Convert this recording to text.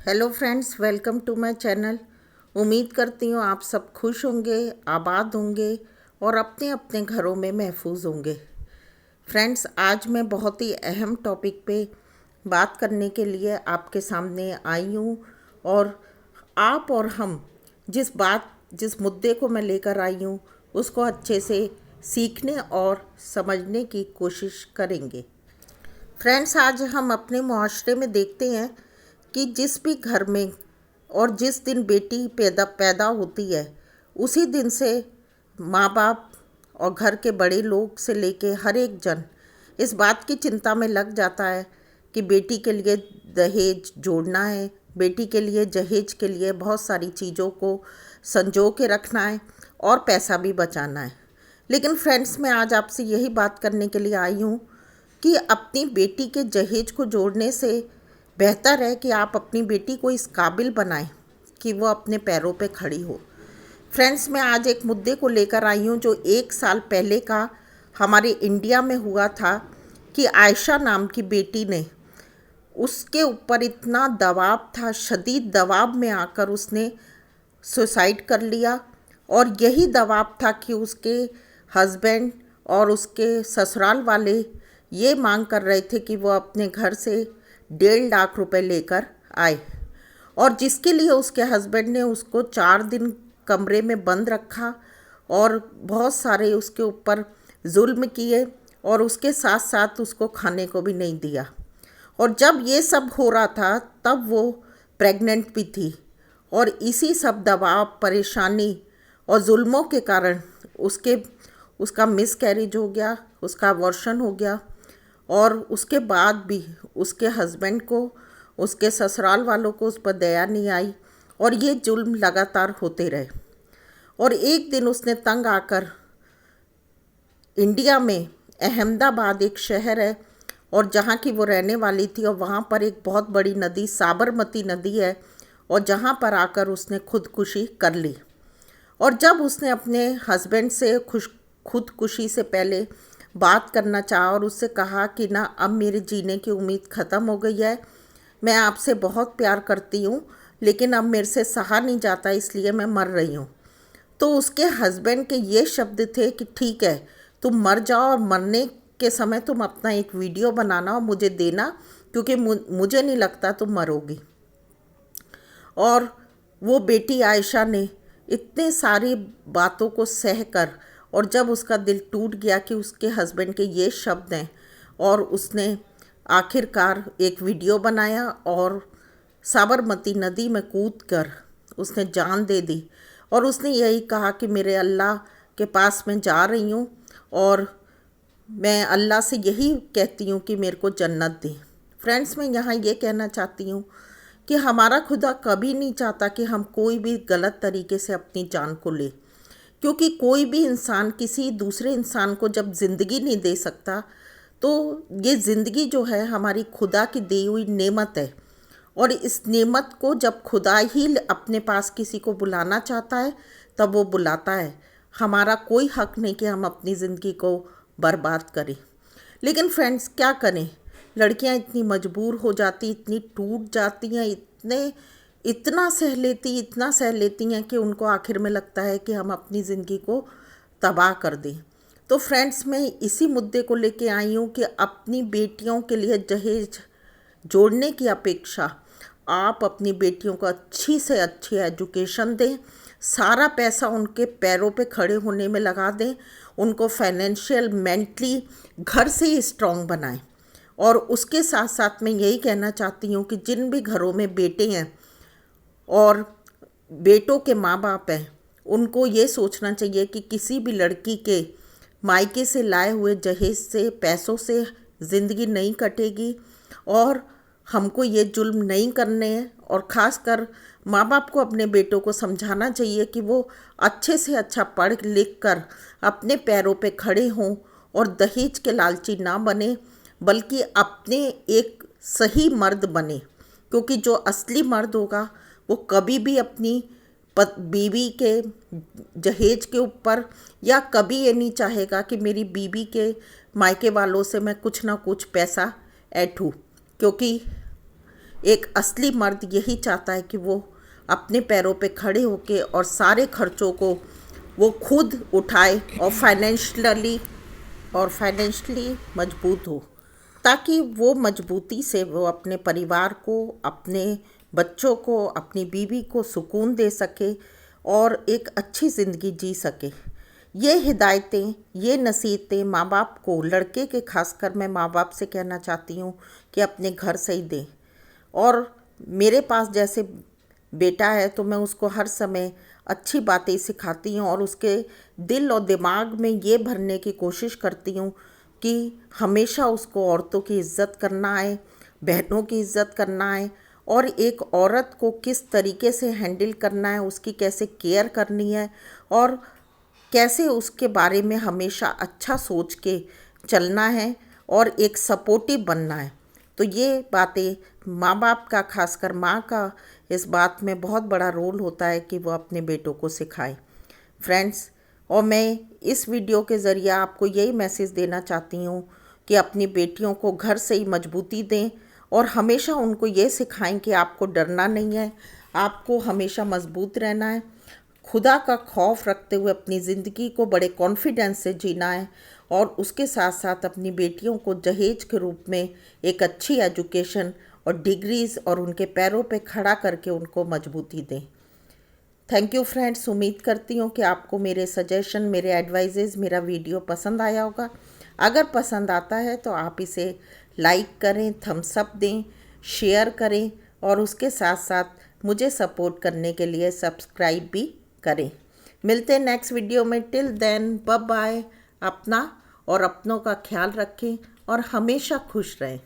Hello friends, welcome to my channel. उम्मीद करती हूँ आप सब खुश होंगे, आबाद होंगे और अपने अपने घरों में महफूज होंगे। फ्रेंड्स, आज मैं बहुत ही अहम टॉपिक पे बात करने के लिए आपके सामने आई हूँ और आप और हम जिस मुद्दे को मैं लेकर आई हूँ उसको अच्छे से सीखने और समझने की कोशिश करेंगे। फ्रेंड्स, आज हम अपने मुआशरे में देखते हैं कि जिस भी घर में और जिस दिन बेटी पैदा पैदा होती है उसी दिन से माँ बाप और घर के बड़े लोग से लेके हर एक जन इस बात की चिंता में लग जाता है कि बेटी के लिए दहेज जोड़ना है, बेटी के लिए जहेज के लिए बहुत सारी चीज़ों को संजो के रखना है और पैसा भी बचाना है। लेकिन फ्रेंड्स, मैं आज आपसे यही बात करने के लिए आई हूँ कि अपनी बेटी के जहेज को जोड़ने से बेहतर है कि आप अपनी बेटी को इस काबिल बनाएं कि वो अपने पैरों पे खड़ी हो। फ्रेंड्स, मैं आज एक मुद्दे को लेकर आई हूँ जो 1 साल पहले का हमारे इंडिया में हुआ था कि आयशा नाम की बेटी ने, उसके ऊपर इतना दबाव था, शदीद दबाव में आकर उसने सुसाइड कर लिया। और यही दबाव था कि उसके हस्बैंड और उसके ससुराल वाले ये मांग कर रहे थे कि वो अपने घर से 1.5 लाख रुपए लेकर आए, और जिसके लिए उसके हस्बैंड ने उसको 4 दिन कमरे में बंद रखा और बहुत सारे उसके ऊपर जुल्म किए और उसके साथ साथ उसको खाने को भी नहीं दिया। और जब ये सब हो रहा था तब वो प्रेग्नेंट भी थी और इसी सब दबाव, परेशानी और जुल्मों के कारण उसका मिसकैरेज हो गया, उसका अबॉर्शन हो गया। और उसके बाद भी उसके हस्बैंड को, उसके ससुराल वालों को उस पर दया नहीं आई और ये जुल्म लगातार होते रहे। और एक दिन उसने तंग आकर इंडिया में, अहमदाबाद एक शहर है और जहाँ की वो रहने वाली थी, और वहाँ पर एक बहुत बड़ी नदी साबरमती नदी है, और जहाँ पर आकर उसने खुदकुशी कर ली। और जब उसने अपने हस्बैंड से खुदकुशी से पहले बात करना चाहा और उससे कहा कि ना, अब मेरे जीने की उम्मीद ख़त्म हो गई है, मैं आपसे बहुत प्यार करती हूँ लेकिन अब मेरे से सहा नहीं जाता, इसलिए मैं मर रही हूँ। तो उसके हस्बैंड के ये शब्द थे कि ठीक है, तुम मर जाओ और मरने के समय तुम अपना एक वीडियो बनाना और मुझे देना, क्योंकि मुझे नहीं लगता तुम मरोगी। और वो बेटी आयशा ने इतने सारी बातों को सह कर, और जब उसका दिल टूट गया कि उसके हस्बैंड के ये शब्द हैं, और उसने आखिरकार एक वीडियो बनाया और साबरमती नदी में कूद कर उसने जान दे दी। और उसने यही कहा कि मेरे अल्लाह के पास मैं जा रही हूँ और मैं अल्लाह से यही कहती हूँ कि मेरे को जन्नत दे। फ्रेंड्स, मैं यहाँ ये कहना चाहती हूँ कि हमारा खुदा कभी नहीं चाहता कि हम कोई भी गलत तरीके से अपनी जान को ले, क्योंकि कोई भी इंसान किसी दूसरे इंसान को जब ज़िंदगी नहीं दे सकता तो ये ज़िंदगी जो है हमारी खुदा की दी हुई नेमत है। और इस नेमत को जब खुदा ही अपने पास किसी को बुलाना चाहता है तब वो बुलाता है। हमारा कोई हक नहीं कि हम अपनी ज़िंदगी को बर्बाद करें। लेकिन फ्रेंड्स, क्या करें, लड़कियां इतनी मजबूर हो जाती, इतनी टूट जाती हैं, इतना सह लेती हैं कि उनको आखिर में लगता है कि हम अपनी ज़िंदगी को तबाह कर दें। तो फ्रेंड्स, मैं इसी मुद्दे को लेके आई हूँ कि अपनी बेटियों के लिए जहेज जोड़ने की अपेक्षा आप अपनी बेटियों को अच्छी से अच्छी एजुकेशन दें, सारा पैसा उनके पैरों पे खड़े होने में लगा दें, उनको फाइनेंशियल, मेंटली घर से ही स्ट्रॉन्ग बनाएं। और उसके साथ साथ मैं यही कहना चाहती हूँ कि जिन भी घरों में बेटे हैं और बेटों के माँ बाप हैं, उनको ये सोचना चाहिए कि किसी भी लड़की के मायके से लाए हुए जहेज से, पैसों से ज़िंदगी नहीं कटेगी और हमको ये जुल्म नहीं करने हैं। और ख़ासकर माँ बाप को अपने बेटों को समझाना चाहिए कि वो अच्छे से अच्छा पढ़ लिख कर अपने पैरों पे खड़े हों और दहेज के लालची ना बने, बल्कि अपने एक सही मर्द बने। क्योंकि जो असली मर्द होगा वो कभी भी अपनी बीवी के जहेज के ऊपर, या कभी ये नहीं चाहेगा कि मेरी बीवी के मायके वालों से मैं कुछ ना कुछ पैसा ऐंठूँ, क्योंकि एक असली मर्द यही चाहता है कि वो अपने पैरों पे खड़े होके और सारे खर्चों को वो खुद उठाए और फाइनेंशियली मजबूत हो, ताकि वो मजबूती से वो अपने परिवार को, अपने बच्चों को, अपनी बीवी को सुकून दे सके और एक अच्छी ज़िंदगी जी सके। ये हिदायतें, ये नसीहतें माँ बाप को, लड़के के खासकर मैं माँ बाप से कहना चाहती हूँ कि अपने घर से ही दें। और मेरे पास जैसे बेटा है तो मैं उसको हर समय अच्छी बातें सिखाती हूँ और उसके दिल और दिमाग में ये भरने की कोशिश करती हूँ कि हमेशा उसको औरतों की इज़्ज़त करना है, बहनों की इज़्ज़त करना है और एक औरत को किस तरीके से हैंडल करना है, उसकी कैसे केयर करनी है और कैसे उसके बारे में हमेशा अच्छा सोच के चलना है और एक सपोर्टिव बनना है। तो ये बातें माँ बाप का, खासकर माँ का, इस बात में बहुत बड़ा रोल होता है कि वो अपने बेटों को सिखाए। फ्रेंड्स, और मैं इस वीडियो के ज़रिए आपको यही मैसेज देना चाहती हूँ कि अपनी बेटियों को घर से ही मजबूती दें और हमेशा उनको ये सिखाएं कि आपको डरना नहीं है, आपको हमेशा मजबूत रहना है, खुदा का खौफ रखते हुए अपनी ज़िंदगी को बड़े कॉन्फिडेंस से जीना है और उसके साथ साथ अपनी बेटियों को दहेज के रूप में एक अच्छी एजुकेशन और डिग्रीज़ और उनके पैरों पे खड़ा करके उनको मजबूती दें। Thank you friends. उम्मीद करती हूँ कि आपको मेरे सजेशन, मेरे एडवाइजेज़, मेरा वीडियो पसंद आया होगा। अगर पसंद आता है तो आप इसे लाइक करें, थम्स अप दें, शेयर करें और उसके साथ साथ मुझे सपोर्ट करने के लिए सब्सक्राइब भी करें। मिलते हैं नेक्स्ट वीडियो में। Till then bye bye. अपना और अपनों का ख्याल रखें और हमेशा खुश रहें।